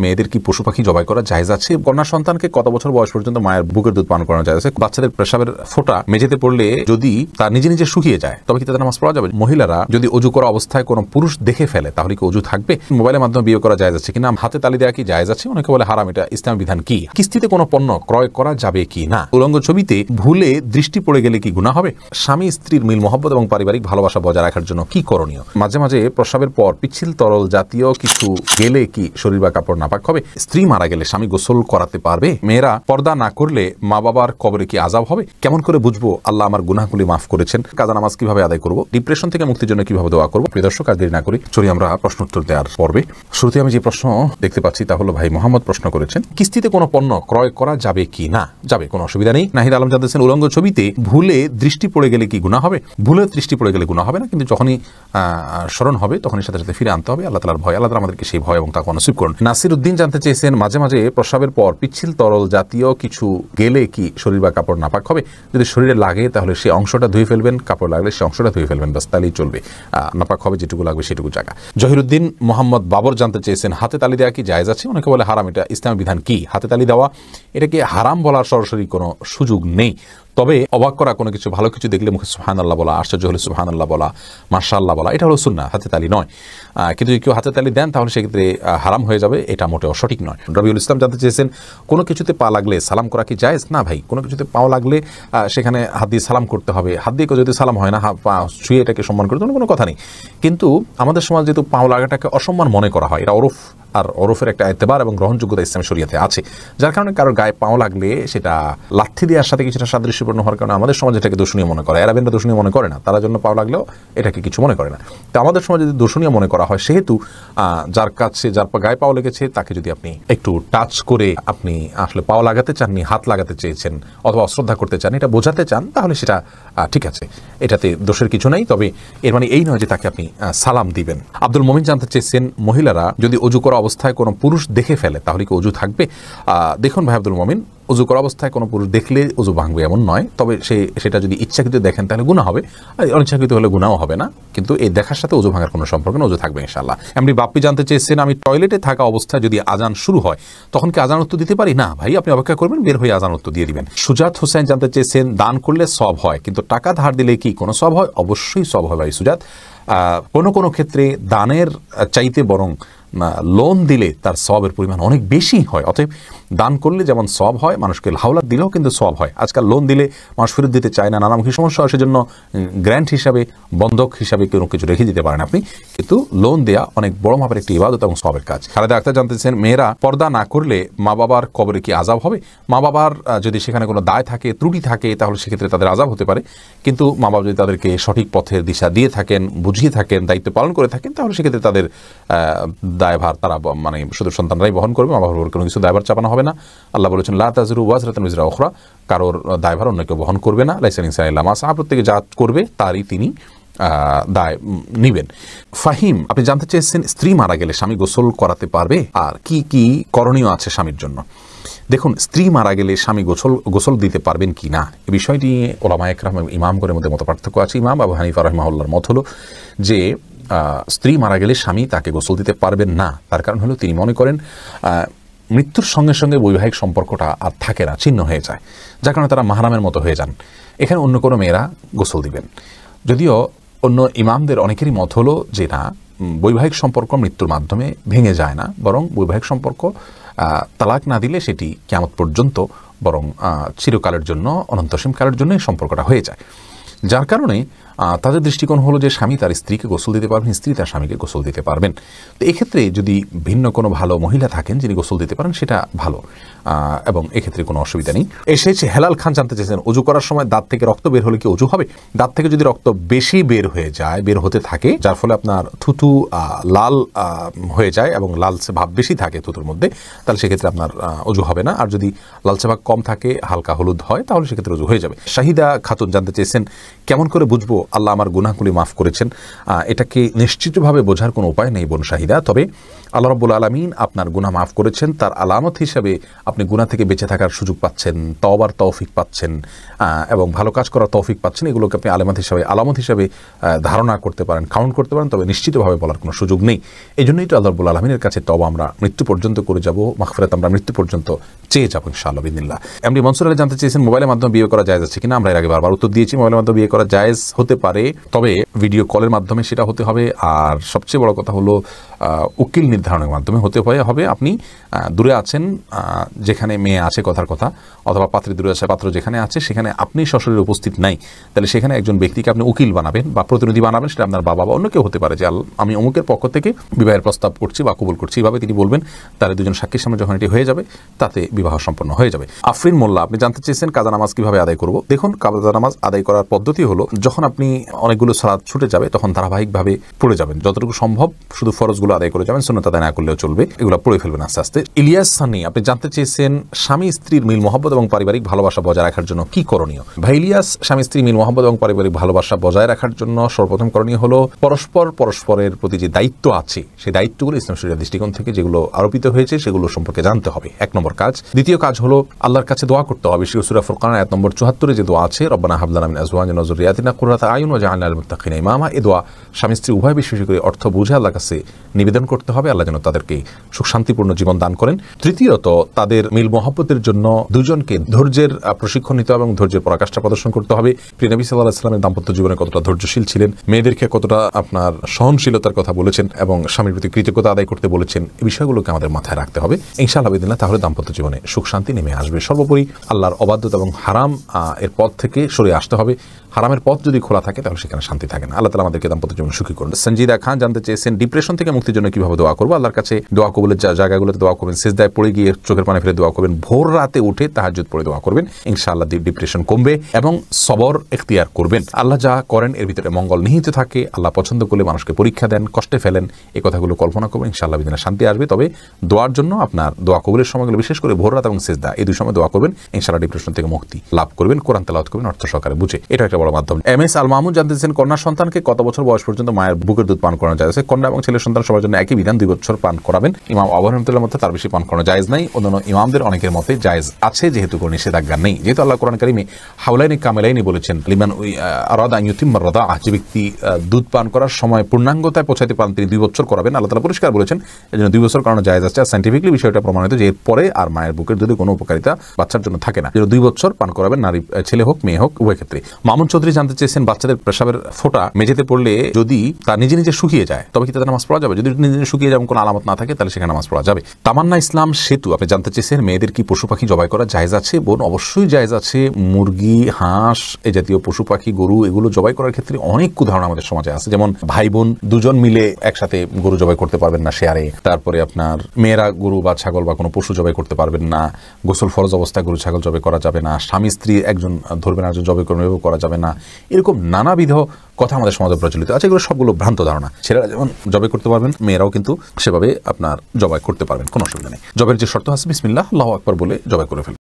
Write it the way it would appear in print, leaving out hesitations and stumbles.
মেয়েদের কি পশু পাখি জবাই করা জায়েজ আছে? কন্যা সন্তানকে কত বছর বয়স পর্যন্ত মায়ের বুকের দুধ পান করানো জায়েজ আছে? বাচ্চাদের পেশাবের ফোঁটা মেঝেতে পড়লে যদি তা নিজে নিজে শুকিয়ে যায় তবে কি তাদের নামাজ পড়া যাবে? মহিলারা যদি অজু করা অবস্থায় কোনো পুরুষ দেখে ফেলে তাহলে কি অজু থাকবে? মোবাইলের মাধ্যমে বিয়ে করা জায়েজ আছে কিনা? হাতে তালি দেওয়া কি জায়েজ আছে? অনেকে বলে হারাম, এটা ইসলামের বিধান কি? কিস্তিতে কোনো পণ্য ক্রয় করা যাবে কি না? উলঙ্গ ছবিতে ভুলে দৃষ্টি পড়ে গেলে কি গুনাহ হবে? স্বামী স্ত্রীর মিল মহব্বত এবং পারিবারিক ভালোবাসা বজায় রাখার জন্য কি করণীয়? মাঝে মাঝে প্রস্রাবের পর পিচ্ছিল তরল জাতীয় কিছু গেলে কি শরীর বা কাপড় নাপাক হবে? স্ত্রী মারা গেলে স্বামী গোসল করাতে পারবে? মেয়েরা পর্দা না করলে মা বাবার কবরে কি আযাব হবে? কেমন করে বুঝবো আল্লাহ আমার গুনাহগুলি মাফ করেছেন? কাজা নামাজ কিভাবে আদায় করব? ডিপ্রেশন থেকে মুক্তির জন্য কিভাবে দোয়া করব? প্রিয় দর্শক, আজ দেরি না করি চলি আমরা প্রশ্ন উত্তর দেওয়ার পর্বে। শুরুতে আমি যে প্রশ্ন দেখতে পাচ্ছি তা হলো ভাই মোহাম্মদ প্রশ্ন করেছেন, কিস্তিতে কোনো পণ্য ক্রয় করা যাবে কি না? যাবে, কোনো অসুবিধা নেই। নাহিদ আলম জানতেছেন, উলঙ্গ ছবিতে ভুলে দৃষ্টি পড়ে গেলে কি গুনাহ হবে? ভুলে দৃষ্টি পড়ে গেলে গুনাহ হবে না, কিন্তু যখনই স্মরণ হবে তখনই সাথে সাথে ফিরে আনতে হবে। আল্লাহ তাআলার ভয়, আল্লাহ তাআলা আমাদেরকে সেই ভয় এবং তাকে নসিব করুন। নাসির উদ্দিন জানতে চেয়েছেন, মাঝে মাঝে প্রস্রাবের পর পিচ্ছিল তরল জাতীয় কিছু গেলে কি শরীর বা কাপড় নাপাক হবে? যদি শরীরে লাগে তাহলে সেই অংশটা ধুয়ে ফেলবেন, কাপড় লাগলে সেই অংশটা ধুয়ে ফেলবেন, বাস তাহলেই চলবে। নাপাক হবে যেটুকু লাগবে সেটুকু জায়গা। জহিরুদ্দিন মোহাম্মদ বাবর জানতে চেয়েছেন, হাতে তালি দেওয়া কি জায়েজ আছে? অনেকে বলে হারাম, এটা ইসলামের বিধান কি? হাতে তালি দেওয়া এটাকে হারাম বলার সরাসরি কোনো সুযোগ নেই, তবে অবাক করা কোনো কিছু ভালো কিছু দেখলে মুখে সুবহানাল্লাহ বলা, আশ্চর্য হলে সুবহানাল্লাহ বলা, মাশাআল্লাহ বলা, এটা হলো সুন্নাহ, হাতে তালি নয়। কিন্তু যদি কেউ হাতে তালি দেন তাহলে সেক্ষেত্রে হারাম হয়ে যাবে, এটা মোটেও সঠিক নয়। রবিউল ইসলাম জানতে চেয়েছেন, কোনো কিছুতে পা লাগলে সালাম করা কি জায়েজ? না ভাই, কোনো কিছুতে পাও লাগলে সেখানে হাত দিয়ে সালাম করতে হবে। হাত দিয়ে যদি সালাম হয় না, পা ছুঁয়ে এটাকে সম্মান করতে কোনো কথা নেই। কিন্তু আমাদের সমাজ যেহেতু পাও লাগাটাকে অসম্মান মনে করা হয়, এটা ওরফ, আর ওরফের একটা এতেবার এবং গ্রহণযোগ্যতা ইসলাম শরিয়াতে আছে, যার কারণে কারোর গায়ে পাও লাগলে সেটা লাথি দেওয়ার সাথে কিছুটা সাদৃশ্যপূর্ণ হওয়ার কারণে আমাদের সমাজ এটাকে দূষণীয় মনে করে। এরাবেনরা দূষণীয় মনে করে না, তারা জন্য পাও লাগলেও এটাকে কিছু মনে করে না। তো আমাদের সমাজে যদি দূষণীয় মনে করা হয়, সেহেতু যার কাছে যার গায়ে পাও লেগেছে তাকে যদি আপনি একটু টাচ করে আপনি আসলে পাও লাগাতে চাননি, হাত লাগাতে চেয়েছেন অথবা অশ্রদ্ধা করতে চান, এটা বোঝাতে চান, তাহলে সেটা ঠিক আছে, এটাতে দোষের কিছু নাই। তবে এর মানে এই নয় যে তাকে আপনি সালাম দিবেন। আব্দুল মমিন জানতে চেয়েছেন, মহিলারা যদি অজু করা অবস্থায় কোনো পুরুষ দেখে ফেলে তাহলে কি অজু থাকবে? দেখুন ভাই আব্দুল মমিন, অজু করা অবস্থায় কোনো পুরুষ দেখলে অজু ভাঙবে এমন নয়, তবে সেটা যদি ইচ্ছাকৃত দেখেন তাহলে গুনাহ হবে, আর অনিচ্ছাকৃত হলে গুনাহও হবে না। কিন্তু এই দেখার সাথে অজু ভাঙার কোনো সম্পর্ক না, অজু থাকবে ইনশাআল্লাহ। এমনি বাপ্পি জানতে চেয়েছেন, আমি টয়লেটে থাকা অবস্থায় যদি আজান শুরু হয় তখন কি আজান উত্তর দিতে পারি? না ভাই, আপনি অপেক্ষা করবেন, বের হয়ে আজান উত্তর দিয়ে দিবেন। সুজাত হোসেন জানতে চেয়েছেন, দান করলে সওয়াব হয় কিন্তু টাকা ধার দিলে কি কোনো সওয়াব হয়? অবশ্যই সওয়াব হয় ভাই সুজাত। কোনো ক্ষেত্রে দানের চাইতে বরং লোন দিলে তার সওয়াবের পরিমাণ অনেক বেশি হয়। অতএব দান করলে যেমন সওয়াব হয়, মানুষকে হাওলাত দিলেও কিন্তু সওয়াব হয়। আজকাল লোন দিলে মানুষ ফেরত দিতে চায় না, নানামুখী সমস্যা হয়, সেজন্য গ্র্যান্ট হিসাবে, বন্ধক হিসাবে কোনো কিছু রেখে দিতে পারেন আপনি, কিন্তু লোন দেয়া অনেক বড় মাপের একটি ইবাদত এবং সওয়াবের কাজ। খালেদা আক্তার জানতেছেন, মেয়েরা পর্দা না করলে মা বাবার কবরে কি আযাব হবে? মা বাবার যদি সেখানে কোনো দায় থাকে, ত্রুটি থাকে, তাহলে সেক্ষেত্রে তাদের আযাব হতে পারে। কিন্তু মা বাবা যদি তাদেরকে সঠিক পথের দিশা দিয়ে থাকেন, বুঝিয়ে থাকেন, দায়িত্ব পালন করে থাকেন, তাহলে সেক্ষেত্রে তাদের দায়ভার তারা মানে শুধু সন্তানরাই বহন করবে, মা বাবার কোনো কিছু দায়ভার চাপানো হবে না। আল্লাহ বলেছেন, লা তাযিরু ওয়াজরাতুন উযরা উখরা, কারোর দায়ভার অন্য কেউ বহন করবে না। লাইসা লিল ইনসানি ইল্লা মা সাআ, প্রত্যেকে যা করবে তারই তিনি দায় নিবেন। ফাহিম আপনি জানতে চেয়েছেন, স্ত্রী মারা গেলে স্বামী গোসল করাতে পারবে? আর কি কি করণীয় আছে স্বামীর জন্য? দেখুন, স্ত্রী মারা গেলে স্বামী গোসল দিতে পারবেন কি না, এই বিষয়টি ওলামায়ে কেরাম এবং ইমামগণের মধ্যে মত পার্থক্য আছে। ইমাম আবু হানিফা রাহিমাহুল্লাহর মত হলো যে স্ত্রী মারা গেলে স্বামী তাকে গোসল দিতে পারবেন না। তার কারণ হলো তিনি মনে করেন মৃত্যুর সঙ্গে সঙ্গে বৈবাহিক সম্পর্কটা আর থাকে না, ছিন্ন হয়ে যায়, যার কারণে তারা মাহরামের মতো হয়ে যান। এখানে অন্য কোনো মেয়েরা গোসল দিবেন। যদিও অন্য ইমামদের অনেকেরই মত হলো যে না, বৈবাহিক সম্পর্ক মৃত্যুর মাধ্যমে ভেঙে যায় না, বরং বৈবাহিক সম্পর্ক তালাক না দিলে সেটি কিয়ামত পর্যন্ত বরং চিরকালের জন্য, অনন্তসীম কালের জন্য এই সম্পর্কটা হয়ে যায়। যার কারণে তাদের দৃষ্টিকোণ হলো যে স্বামী তার স্ত্রীকে গোসল দিতে পারবেন, স্ত্রী তার স্বামীকে গোসল দিতে পারবেন। তো এক্ষেত্রে যদি ভিন্ন কোনো ভালো মহিলা থাকেন যিনি গোসল দিতে পারেন, সেটা ভালো, এবং এক্ষেত্রে কোনো অসুবিধা নেই। এসেছে হেলাল খান জানতে চেয়েছেন, অজু করার সময় দাঁত থেকে রক্ত বের হলে কি অজু হবে? দাঁত থেকে যদি রক্ত বেশি বের হয়ে যায়, বের হতে থাকে, যার ফলে আপনার থুতু লাল হয়ে যায় এবং লালচে ভাব বেশি থাকে থুতুর মধ্যে, তাহলে সেক্ষেত্রে আপনার অজু হবে না। আর যদি লালচে ভাব কম থাকে, হালকা হলুদ হয়, তাহলে সেক্ষেত্রে অজু হয়ে যাবে। শাহিদা খাতুন জানতে চেয়েছেন, কেমন করে বুঝবো আল্লাহ আমার গুনাহগুলি মাফ করেছেন, এটাকে নিশ্চিতভাবে বোঝার কোনো উপায় নেই বোন শাহিদা। তবে আল্লাহ রাব্বুল আলামিন আপনার গুনাহ মাফ করেছেন, তার আলামত হিসাবে আপনি গুনাহ থেকে বেঁচে থাকার সুযোগ পাচ্ছেন, তওবার তৌফিক পাচ্ছেন এবং ভালো কাজ করার তৌফিক পাচ্ছেন। এগুলোকে আপনি আলামত হিসাবে ধারণা করতে পারেন, কাউন্ট করতে পারেন, তবে নিশ্চিতভাবে বলার কোনো সুযোগ নেই। এই জন্যই তো আল্লাহ রাব্বুল আলামিনের কাছে তওবা আমরা মৃত্যু পর্যন্ত করে যাব, মাগফিরাত আমরা মৃত্যু পর্যন্ত চেয়ে যাবো ইনশাআল্লাহ বিদিনিল্লাহ। এমডি মনসুর আলী জানতে চেয়েছেন মোবাইলের মাধ্যমে বিয়ে করা জায়েজ আছে কিনা। আমরা এর আগে বারবার উত্তর দিয়েছি, মোবাইলের মাধ্যমে বিয়ে করা জায়েজ হতে পারে, তবে ভিডিও কলের মাধ্যমে সেটা হতে হবে। আর সবচেয়ে বড় কথা হলো উকিল নির্ধারণের মাধ্যমে হতে হবে। আপনি দূরে আছেন, যেখানে মেয়ে আছে কথার কথা, অথবা পাত্রী দূরে আছে, পাত্র যেখানে আছে সেখানে আপনি সশরীরে উপস্থিত নাই, তাহলে সেখানে একজন ব্যক্তিকে আপনি উকিল বানাবেন বা প্রতিনিধি বানাবেন। সেটা আপনার বাবা বা অন্য কেউ হতে পারে, যে আমি অমুকের পক্ষ থেকে বিবাহের প্রস্তাব করছি বা কবুল করছি, এইভাবে তিনি বলবেন। তাহলে দুজন সাক্ষীর সামনে যখন এটি হয়ে যাবে, তাতে বিবাহ সম্পন্ন হয়ে যাবে। আফরিন মোল্লা আপনি জানতে চেয়েছেন কাজা নামাজ কিভাবে আদায় করব। দেখুন, কাজা নামাজ আদায় করার পদ্ধতি হলো, যখন আপনি অনেকগুলো সালাত ছুটে যাবে তখন ধারাবাহিকভাবে পড়ে যাবেন, যতটুকু সম্ভব শুধু ফরজগুলো আদায় করে যাবেন, সুন্নাত আদায় না করলেও চলবে, এগুলো পড়ে ফেলবেন আস্তে আস্তে। ইলিয়াস সানি আপনি জানতে চেয়েছেন স্বামী স্ত্রীর মিল মহব্বত এবং পারিবারিক ভালোবাসা বজায় রাখার জন্য কি করণীয়। ভাই ইলিয়াস, স্বামী স্ত্রীর মিল মহব্বত এবং পারিবারিক ভালোবাসা বজায় রাখার জন্য সর্বপ্রথম করণীয় হলো পরস্পরের প্রতি যে দায়িত্ব আছে, সেই দায়িত্বগুলো ইসলাম শরীয়তের দৃষ্টিকোণ থেকে যেগুলো আরোপিত হয়েছে সেগুলো সম্পর্কে জানতে হবে, এক নম্বর কাজ। দ্বিতীয় কাজ হলো আল্লাহর কাছে দোয়া করতে হবে। সূরা ফুরকান আয়াত নম্বর 74 যে দোয়া আছে, রব্বানা হাব লানা মিন আজওয়াজিনা ওয়া যুররিয়াতিনা কুররাতা আয়ুন ওয়াজআলনা লিল মুত্তাকিনা ইমামা, এই দোয়া স্বামী স্ত্রী উভয় বিশ্বাসী করে অর্থ বুঝে আল্লাহর কাছে নিবেদন করতে হবে, আল্লাহ যেন তাদেরকে সুখ শান্তিপূর্ণ জীবন দান করেন। তৃতীয়ত, তাদের মিল মহব্বতের জন্য দুজনকে ধৈর্যের প্রশিক্ষণ নিতে হবে এবং ধৈর্যের পরাকাষ্ঠা প্রদর্শন করতে হবে। প্রিয় নবী সাল্লাল্লাহু আলাইহি ওয়াসাল্লামের দাম্পত্য জীবনে কতটা ধৈর্যশীল ছিলেন, মেয়েদেরকে কতটা আপনার সহনশীলতার কথা বলেছেন এবং স্বামীর প্রতি কৃতজ্ঞতা আদায় করতে বলেছেন, এই বিষয়গুলোকে আমাদের মাথায় রাখতে হবে ইনশাআল্লাহ বিদিনিল্লাহ। তাহলে দাম্পত্য জীবনে সুখ শান্তি নেমে আসবে। সর্বোপরি আল্লাহর অবাধ্যতা এবং হারাম এর পথ থেকে সরে আসতে হবে। হারামের পথ যদি খোলা থাকে তাহলে সেখানে শান্তি থাকে না। আল্লাহ তাআলা আমাদেরকে দাম্পত্য জীবন সুখী করুন। সঞ্জিদা খান জানতে চেয়েছেন ডিপ্রেশন থেকে মুক্তির জন্য কিভাবে দোয়া করবো। আল্লাহর কাছে দোয়া কবুলের জায়গাগুলোতে দোয়া করবেন, সিজদায় পড়ে গিয়ে চোখের পানি ফেলে দোয়া করবেন, ভোর রাতে উঠে তাহাজ্জুদ পড়ে দোয়া করবেন, ইনশাআল্লাহ ডিপ্রেশন কমবে এবং সবর এখতিয়ার করবেন। আল্লাহ যা করেন এর ভিতরে মঙ্গল নিহিত থাকে। আল্লাহ পছন্দ করলে মানুষকে পরীক্ষা দেন, কষ্টে ফেলেন, এই কথাগুলো কল্পনা করবেন, ইনশাআল্লাহ বিদিনিল্লাহ শান্তি আসবে। তবে দোয়ার জন্য আপনার দোয়া কবুলের সময়গুলো বিশেষ করে ভোর রাত এবং সিজদা, এই দুই সময় দোয়া করবেন, ইনশাআল্লাহ ডিপ্রেশন থেকে মুক্তি লাভ করবেন। কোরআন তেলাওয়াত করবেন অর্থ সহকারে বুঝে, এটা একটা বড় মাধ্যম। এম এস আল মাহমুদ জানতে চেয়েছেন কন্যা সন্তানকে কত বছর বয়স পর্যন্ত মায়ের বুকের দুধ পান করানো যায়। কন্যা এবং ছেলে সন্তান সবার জন্য একই বিধান, 2 বছর পান করাবেন। ইমাম আবু হানিফার মতে তার বেশি পান করানো জায়েজ নাই, অন্যান্য ইমামদের অনেকের মতে জায়েজ আছে, যেহেতু কোনো নিষেধাজ্ঞা নেই। যেহেতু আল্লাহ কোরআন কারিমে হাওলাইনি কামেলাইনি বলেছেন, লিমান আরাদা আন ইউতিম্মা রাদাআহ, যে ব্যক্তি দুধ পান করার সময় পূর্ণাঙ্গতায় পৌঁছাতে পারেন তিনি 2 বছর করাবেন। আল্লাহ তাআলা পরিষ্কার বলেছেন, এজন্য 2 বছর করানো জায়েজ আছে। সায়েন্টিফিক্যালি বিষয়টা প্রমাণিত যে এরপরে আর মায়ের বুকের দুধে কোনো উপকারিতা বাচ্চার জন্য থাকে না। 2 বছর পান করাবেন, নারী ছেলে হোক মেয়ে হোক উভয় ক্ষেত্রে। মামুন চৌধুরী জানতে চেয়েছেন বাচ্চাদের পেশাবের ফোঁটা মেঝেতে পড়লে যদি তা নিজে নিজে শুকিয়ে যায় তবে কি তাদের নামাজ পড়া যাবে। যদি নিজে নিজে শুকিয়ে যাবে, কোনো আলামত না থাকে, তাহলে সেখানে নামাজ পড়া যাবে। তামান্না ইসলাম সেতু আপনি জানতে চেয়েছেন মেয়েদের কি পশু পাখি জবাই করা জায়েজ আছে। বোন, অবশ্যই জায়েজ আছে। মুরগি, হাঁস, এই জাতীয় পশু পাখি, গরু, এগুলো জবাই করার ক্ষেত্রে অনেক উদাহরণ আমাদের সমাজে আছে। যেমন ভাই বোন দুজন মিলে একসাথে গরু জবাই করতে পারবেন না শেয়ারে। তারপরে আপনার মেয়েরা গরু বা ছাগল বা কোনো পশু জবাই করতে পারবেন না। গোসল ফরজ অবস্থায় গরু ছাগল জবাই করা যাবে না। স্বামী স্ত্রী একজন ধরবেন একজন জবাই করবেন, এভাবে করা যাবে না। এরকম নানাবিধ কথা আমাদের সমাজে প্রচলিত আছে। এগুলো সবগুলো ভ্রান্ত ধারণা। ছেলেরা যেমন জবাই করতে পারবেন, মেয়েরাও কিন্তু সেভাবে আপনার জবাই করতে পারবেন, কোনো অসুবিধা নেই। জবের যে শর্ত আছে বিসমিল্লাহ আল্লাহু আকবার বলে জবাই করে ফেলবেন।